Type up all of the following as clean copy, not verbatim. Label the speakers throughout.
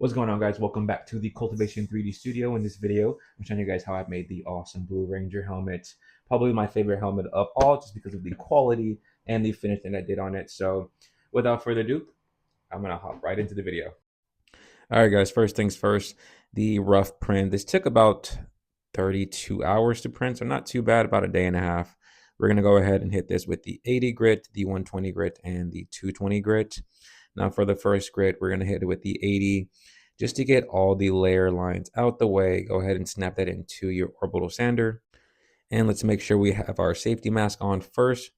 Speaker 1: What's going on, guys? Welcome back to the Cultivation 3D Studio. In this video, I'm showing you guys how I've made the awesome Blue Ranger helmet. Probably my favorite helmet of all, just because of the quality and the finish that I did on it. So without further ado, I'm going to hop right into the video. All right, guys, first things first, the rough print. This took about 32 hours to print, so not too bad, about a day and a half. We're going to go ahead and hit this with the 80 grit, the 120 grit, and the 220 grit. Now for the first grit, we're going to hit it with the 80 just to get all the layer lines out the way. Go ahead and snap that into your orbital sander. And let's make sure we have our safety mask on first.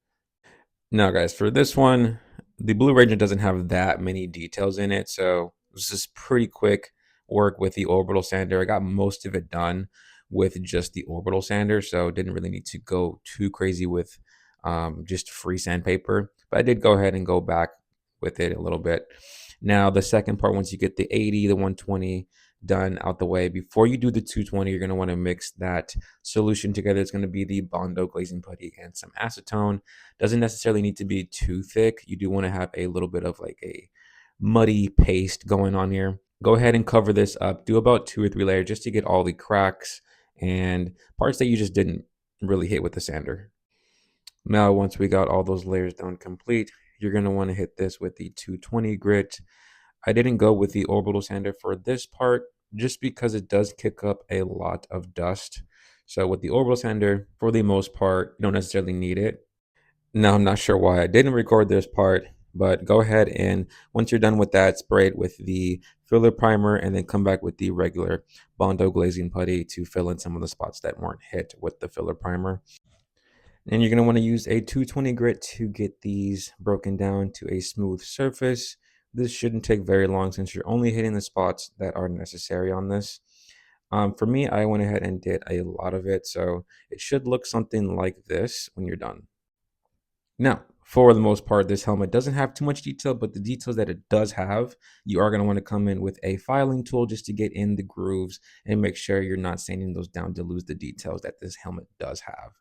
Speaker 1: Now, guys, for this one, the Blue Ranger doesn't have that many details in it, so this is pretty quick work with the orbital sander. I got most of it done with just the orbital sander, so didn't really need to go too crazy with just free sandpaper. But I did go ahead and go back with it a little bit. Now, the second part, once you get the 80, the 120 done out the way, before you do the 220, you're going to want to mix that solution together. It's going to be the Bondo glazing putty and some acetone. Doesn't necessarily need to be too thick. You do want to have a little bit of like a muddy paste going on here. Go ahead and cover this up. Do about 2 or 3 layers just to get all the cracks and parts that you just didn't really hit with the sander. Now, once we got all those layers done complete, you're going to want to hit this with the 220 grit. I didn't go with the orbital sander for this part just because it does kick up a lot of dust. So with the orbital sander, for the most part, you don't necessarily need it. Now, I'm not sure why I didn't record this part, but go ahead and once you're done with that, spray it with the filler primer and then come back with the regular Bondo glazing putty to fill in some of the spots that weren't hit with the filler primer. And you're going to want to use a 220 grit to get these broken down to a smooth surface. This shouldn't take very long since you're only hitting the spots that are necessary on this. For me, I went ahead and did a lot of it, so it should look something like this when you're done. Now, for the most part, this helmet doesn't have too much detail, but the details that it does have, you are going to want to come in with a filing tool just to get in the grooves and make sure you're not sanding those down to lose the details that this helmet does have.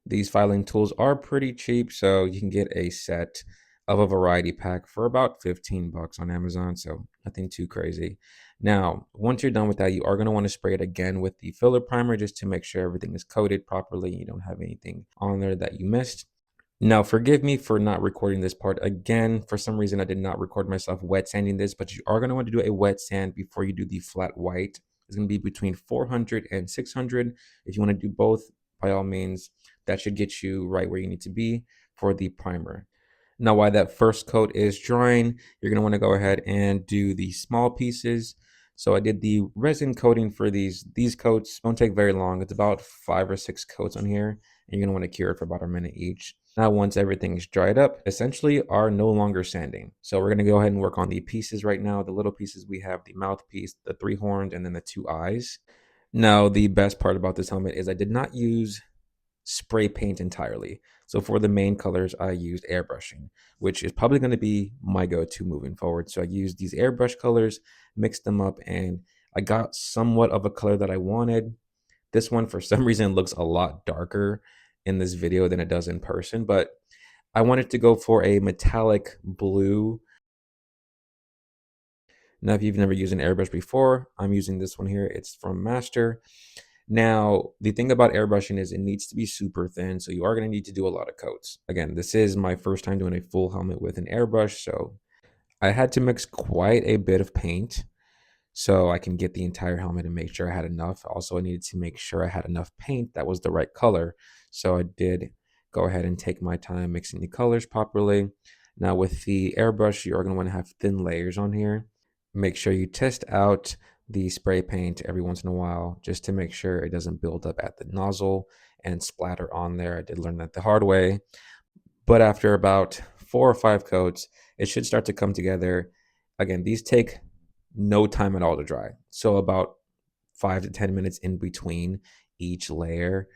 Speaker 1: These filing tools are pretty cheap, so you can get a set of a variety pack for about 15 bucks on Amazon, so nothing too crazy. Now, once you're done with that, you are going to want to spray it again with the filler primer just to make sure everything is coated properly. You don't have anything on there that you missed. Now, forgive me for not recording this part again. For some reason, I did not record myself wet sanding this, but you are going to want to do a wet sand before you do the flat white. It's going to be between 400 and 600. If you want to do both, by all means, that should get you right where you need to be for the primer. Now, while that first coat is drying, you're going to want to go ahead and do the small pieces. So I did the resin coating for these coats. Don't take very long. It's about 5 or 6 coats on here. And you're going to want to cure it for about a minute each. Now, once everything is dried up, essentially are no longer sanding. So we're going to go ahead and work on the pieces right now. The little pieces, we have the mouthpiece, the 3 horns, and then the 2 eyes. Now, the best part about this helmet is I did not use spray paint entirely. So for the main colors, I used airbrushing, which is probably going to be my go-to moving forward. So I used these airbrush colors, mixed them up, and I got somewhat of a color that I wanted. This one, for some reason, looks a lot darker in this video than it does in person, but I wanted to go for a metallic blue. Now, if you've never used an airbrush before, I'm using this one here. It's from Master. Now, the thing about airbrushing is it needs to be super thin, so you are going to need to do a lot of coats. Again, this is my first time doing a full helmet with an airbrush, so I had to mix quite a bit of paint so I can get the entire helmet and make sure I had enough. Also, I needed to make sure I had enough paint that was the right color. So I did go ahead and take my time mixing the colors properly. Now with the airbrush, you are going to want to have thin layers on here. Make sure you test out the spray paint every once in a while just to make sure it doesn't build up at the nozzle and splatter on there. I did learn that the hard way. But after about 4 or 5 coats, it should start to come together. Again, these take no time at all to dry. So about 5 to 10 minutes in between each layer.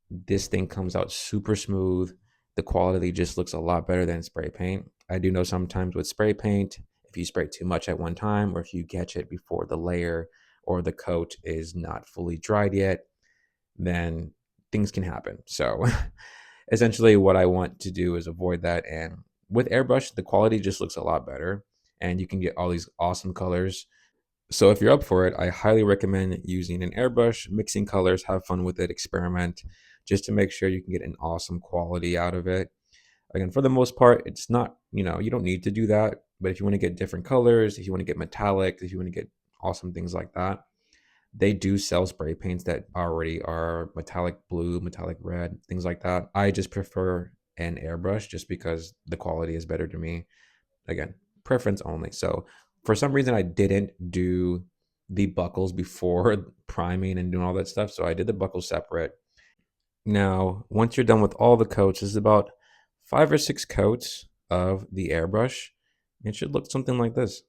Speaker 1: This thing comes out super smooth. The quality just looks a lot better than spray paint. I do know sometimes with spray paint, if you spray too much at one time or if you catch it before the layer or the coat is not fully dried yet, then things can happen. So essentially what I want to do is avoid that. And with airbrush, the quality just looks a lot better. and you can get all these awesome colors. So if you're up for it, I highly recommend using an airbrush, mixing colors, have fun with it, experiment, just to make sure you can get an awesome quality out of it. Again, for the most part, it's not, you don't need to do that. But if you want to get different colors, if you want to get metallic, if you want to get awesome things like that, they do sell spray paints that already are metallic blue, metallic red, things like that. I just prefer an airbrush just because the quality is better to me. Again, preference only. So for some reason, I didn't do the buckles before priming and doing all that stuff. So I did the buckles separate. Now, once you're done with all the coats, this is about 5 or 6 coats of the airbrush. It should look something like this.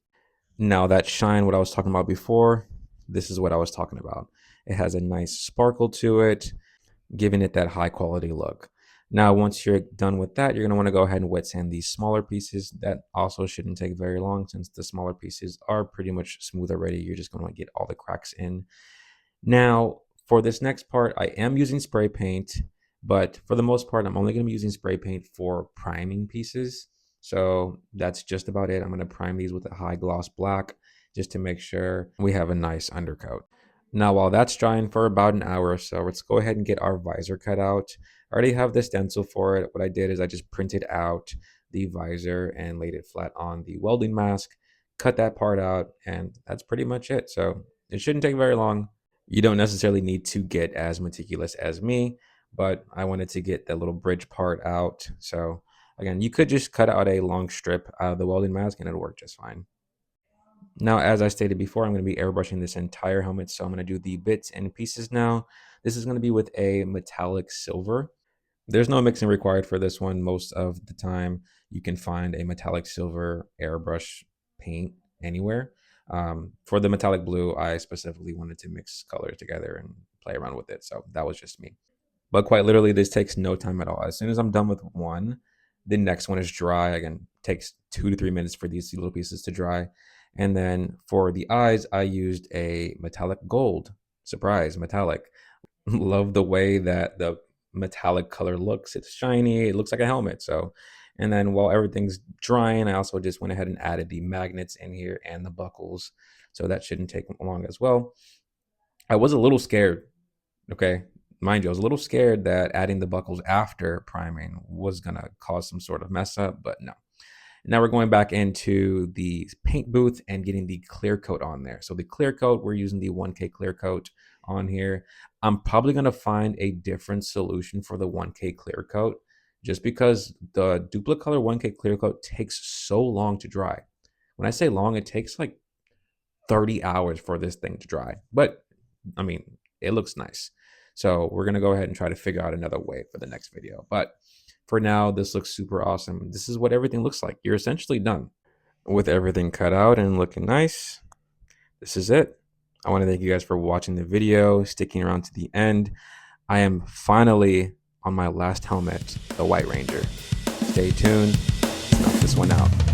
Speaker 1: Now that shine, what I was talking about before, this is what I was talking about. It has a nice sparkle to it, giving it that high quality look. Now, once you're done with that, you're going to want to go ahead and wet sand these smaller pieces. That also shouldn't take very long since the smaller pieces are pretty much smooth already. You're just going to get all the cracks in. Now, for this next part, I am using spray paint, but for the most part, I'm only going to be using spray paint for priming pieces. So that's just about it. I'm going to prime these with a high gloss black just to make sure we have a nice undercoat. Now, while that's drying for about an hour or so, let's go ahead and get our visor cut out. I already have the stencil for it. What I did is I just printed out the visor and laid it flat on the welding mask, cut that part out, and that's pretty much it. So it shouldn't take very long. You don't necessarily need to get as meticulous as me, but I wanted to get that little bridge part out. So again, you could just cut out a long strip out of the welding mask and it'll work just fine. Now, as I stated before, I'm going to be airbrushing this entire helmet. So I'm going to do the bits and pieces now. This is going to be with a metallic silver. There's no mixing required for this one. Most of the time, you can find a metallic silver airbrush paint anywhere. For the metallic blue, I specifically wanted to mix colors together and play around with it. So that was just me. But quite literally, this takes no time at all. As soon as I'm done with one, the next one is dry. Again, takes 2 to 3 minutes for these little pieces to dry. And then for the eyes, I used a metallic gold. Surprise, metallic. Love the way that the metallic color looks. It's shiny. It looks like a helmet. So, and then while everything's drying, I also just went ahead and added the magnets in here and the buckles. So that shouldn't take long as well. I was a little scared. Okay. Mind you, I was a little scared that adding the buckles after priming was going to cause some sort of mess up, but no. Now we're going back into the paint booth and getting the clear coat on there. So the clear coat, we're using the 1K clear coat on here. I'm probably going to find a different solution for the 1K clear coat just because the Duplicolor 1K clear coat takes so long to dry. When I say long, it takes like 30 hours for this thing to dry. But I mean, it looks nice. So we're going to go ahead and try to figure out another way for the next video. But for now, this looks super awesome. This is what everything looks like. You're essentially done with everything cut out and looking nice. This is it. I want to thank you guys for watching the video, sticking around to the end. I am finally on my last helmet, the White Ranger. Stay tuned. Knock this one out.